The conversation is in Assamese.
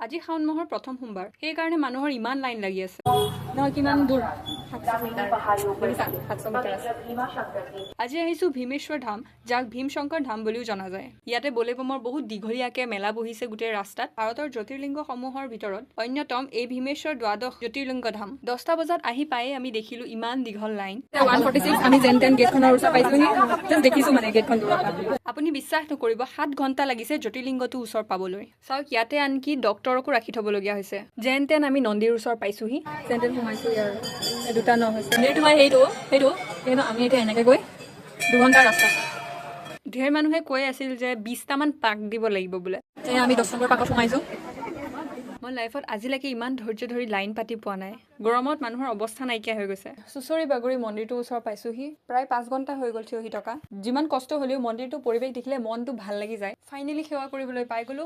আজি শাওন মাহৰ প্ৰথম সোমবাৰ, সেইকাৰণে মানুহৰ ইমান লাইন লাগি আছে। নহয় কিমান দূৰ? 700 মিটাৰ আছে। আজি আহিছোঁ ভীমেশ্বৰ ধাম, যাক ভীমশংকৰ ধাম বুলিও জনা যায়। ইয়াতে বলেবমৰ বহুত দীঘলীয়াকে মেলা বহিছে গোটেই ৰাস্তাত। ভাৰতৰ জ্যোতিৰ্লিংগসমূহৰ ভিতৰত অন্যতম এই ভীমেশ্বৰ দ্বাদশ জ্যোতিৰ্লিংগ ধাম। 10টা বজাত আহি পায়ে আমি দেখিলো ইমান দীঘল লাইন। 146 আমি যেন তেন গেটখনৰ ওচৰত পাইছোহি, জাষ্ট দেখিছো মানে গেটখন দূৰৰ পৰা। আপুনি বিশ্বাস নকৰিব 7 ঘণ্টা লাগিছে জ্যোতিৰ্লিংগটো ওচৰ পাবলৈ। চাওক ইয়াতে আনকি ডক্তৰকো ৰাখি থ'বলগীয়া হৈছে। যেন তেন আমি নন্দীৰ ওচৰ পাইছোহি, যেন তেন সোমাইছো ইয়াৰ। দুটা ন হৈছে সেইটো হয়, সেইটো কিন্তু আমি এতিয়া এনেকে গৈ 2 ঘণ্টাৰ ৰাস্তা। ঢেৰ মানুহে কৈ আছিল যে 20টামান পাক দিব লাগিব বোলে। আমি 10 নম্বৰ পাকত সোমাইছো। মই লাইফত আজিলৈকে ইমান ধৈৰ্য ধৰি লাইন পাতি পোৱা নাই। গৰমত মানুহৰ অৱস্থা নাইকিয়া হৈ গৈছে। চুচৰি বাগৰি মন্দিৰটোৰ ওচৰ পাইছোহি। প্ৰায় 5 ঘণ্টা হৈ গ'ল থিয় হৈ থকা। যিমান কষ্ট হ'লেও মন্দিৰটোৰ পৰিৱেশ দেখিলে মনটো ভাল লাগি যায়। ফাইনেলি সেৱা কৰিবলৈ পাই গ'লো।